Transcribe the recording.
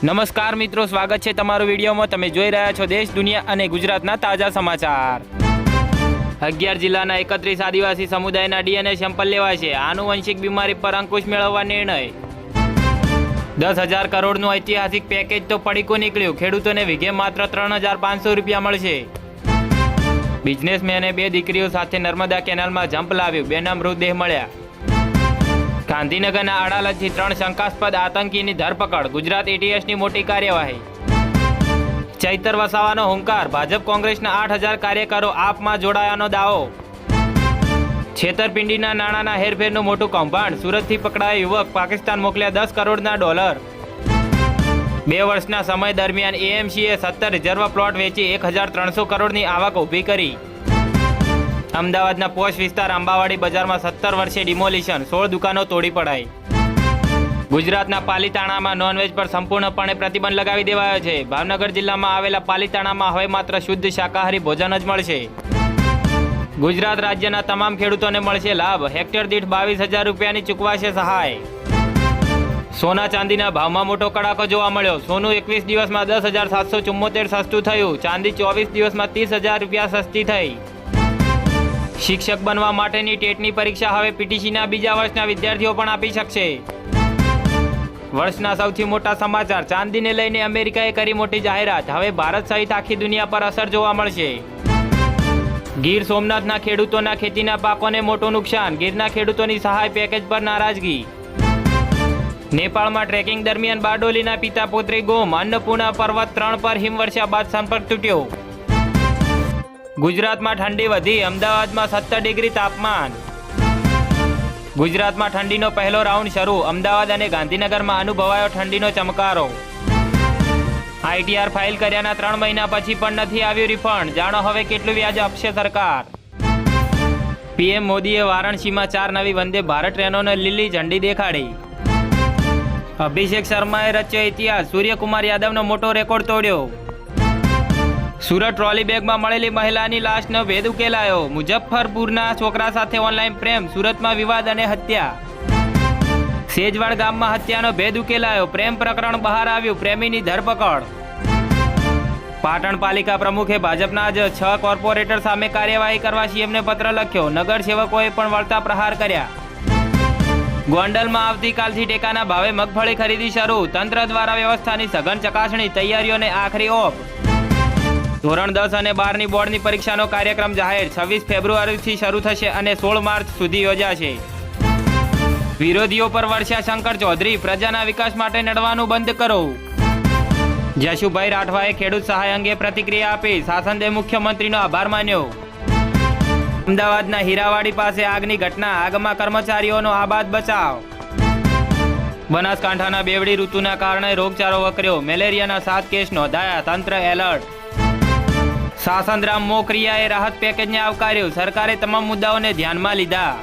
નમસ્કાર મિત્રો, સ્વાગત છે તમારું વિડીયોમાં। તમે જોઈ રહ્યા છો દેશ, દુનિયા અને ગુજરાતના તાજા સમાચાર। 11 જિલ્લાના 31 આદિવાસી સમુદાયના ડીએનએ સેમ્પલ લેવાશે। આનુવંશિક બીમારી પર અંકુશ મેળવવા નિર્ણય। 10,000 કરોડનું ઐતિહાસિક પેકેજ તો પડીકું નીકળ્યું। ખેડૂતોને વીઘે માત્ર 3,500 રૂપિયા મળશે। બિઝનેસમેને 2 દીકરીઓ સાથે નર્મદા કેનાલમાં જમ્પ લાવ્યું, 2ના મૃતદેહ મળ્યા। ગાંધીનગરના અડાલજથી 3 શંકાસ્પદ આતંકીની ધરપકડ। ગુજરાત એટીએસની મોટી કાર્યવાહી। ચૈતર વસાવાનો હુંકાર, ભાજપ કોંગ્રેસના 8,000 કાર્યકરો આપમાં જોડાયાનો દાવો। છેતરપિંડીના નાણાંના હેરફેરનું મોટું કૌભાંડ, સુરતથી પકડાયો યુવક, પાકિસ્તાન મોકલ્યા $10 કરોડના। 2 વર્ષના સમય દરમિયાન એએમસીએ 17 રિઝર્વ પ્લોટ વેચી 1,300 કરોડની આવક ઊભી કરી। અમદાવાદના પોશ વિસ્તાર આંબાવાડી બજારમાં 17 વર્ષે ડિમોલિશન, 16 દુકાનો તોડી પડાઈ। ગુજરાતના પાલીતાણામાં નોનવેજ પર સંપૂર્ણપણે પ્રતિબંધ લગાવી દેવાયો છે। ભાવનગર જિલ્લામાં આવેલા પાલીતાણામાં હવે માત્ર શુદ્ધ શાકાહારી ભોજન જ મળશે। ગુજરાત રાજ્યના તમામ ખેડૂતોને મળશે લાભ, હેક્ટર દીઠ 22,000 રૂપિયાની ચૂકવાશે સહાય। સોના ચાંદીના ભાવમાં મોટો કડાકો જોવા મળ્યો। સોનું 21 દિવસમાં 10,774 સસ્તું થયું, ચાંદી 24 દિવસમાં 30,000 રૂપિયા સસ્તી થઈ। શિક્ષક બનવા માટેની ટેટની પરીક્ષા હવે પીટીસીના બીજા વર્ષના વિદ્યાર્થીઓ પણ આપી શકશે। વર્ષના સૌથી મોટા સમાચાર, ચાંદીને લઈને અમેરિકાએ કરી મોટી જાહેરાત, હવે ભારત સહિત આખી દુનિયા પર અસર જોવા મળશે। ગીર સોમનાથના ખેડૂતોના ખેતીના પાકોને મોટું નુકસાન, ગીરના ખેડૂતોની સહાય પેકેજ પર નારાજગી। નેપાળમાં ટ્રેકિંગ દરમિયાન બારડોલીના પિતા પુત્રી ગુમ, અન્નપૂર્ણા પર્વત 3 પર હિમવર્ષા બાદ સંપર્ક તૂટ્યો। ગુજરાતમાં ઠંડી વધી, અમદાવાદમાં 17 ડિગ્રી તાપમાન। ગુજરાતમાં ઠંડીનો પહેલો રાઉન્ડ શરૂ, અમદાવાદ અને ગાંધીનગરમાં અનુભવાયો ઠંડીનો ચમકારો। આઈટીઆર ફાઇલ કર્યાના 3 મહિના પછી પણ નથી આવ્યું રિફંડ, જાણો હવે કેટલું વ્યાજ આપશે સરકાર। પીએમ મોદીએ વારાણસીમાં 4 નવી વંદે ભારત ટ્રેનોને લીલી ઝંડી દેખાડી। અભિષેક શર્માએ રચ્યો ઇતિહાસ, સૂર્યકુમાર યાદવનો મોટો રેકોર્ડ તોડ્યો। સુરત ટ્રોલી બેગમાં મળેલી મહિલાની લાશનો ભેદ ઉકેલાયો। મુઝફ્ફરપુરના છોકરા સાથે ઓનલાઈન પ્રેમ, સુરતમાં વિવાદ અને હત્યા। સેજવાડ ગામમાં હત્યાનો ભેદ ઉકેલાયો, પ્રેમ પ્રકરણ બહાર આવ્યું, પ્રેમીની ધરપકડ। પાટણ પાલિકા પ્રમુખે ભાજપના જ 6 કોર્પોરેટર સામે કાર્યવાહી કરવા સીએમને પત્ર લખ્યો, નગર સેવકોએ પણ વળતા પ્રહાર કર્યા। ગોંડલમાં આવતીકાલથી ટેકાના ભાવે મગફળી ખરીદી શરૂ, તંત્ર દ્વારા વ્યવસ્થાની સઘન ચકાસણી, તૈયારીઓને આખરી ઓપ। ધોરણ 10 અને 12ની બોર્ડની પરીક્ષાનો કાર્યક્રમ જાહેર, 26 ફેબ્રુઆરીથી શરૂ થશે અને 16 માર્ચ સુધી યોજાશે। વિરોધીઓ પર વર્ષા શંકર ચૌધરી, પ્રજાના વિકાસ માટે લડવાનું બંધ કરો। જશુભાઈ રાઠવાએ ખેડૂત સહાય અંગે પ્રતિક્રિયા આપી, શાસને મુખ્યમંત્રીનો આભાર માન્યો। અમદાવાદના હીરાવાડી પાસે આગની ઘટના, આગમાં કર્મચારીઓનો આબાદ બચાવ। બનાસકાંઠાના બેવડી ઋતુના કારણે રોગચાળો વકર્યો, મેલેરિયાના 7 કેસ નોંધાયા, તંત્ર એલર્ટ। શાસનરામ મોકરિયાએ રાહત પેકેજને આવકાર્યું, સરકારે તમામ મુદ્દાઓને ધ્યાનમાં લીધા।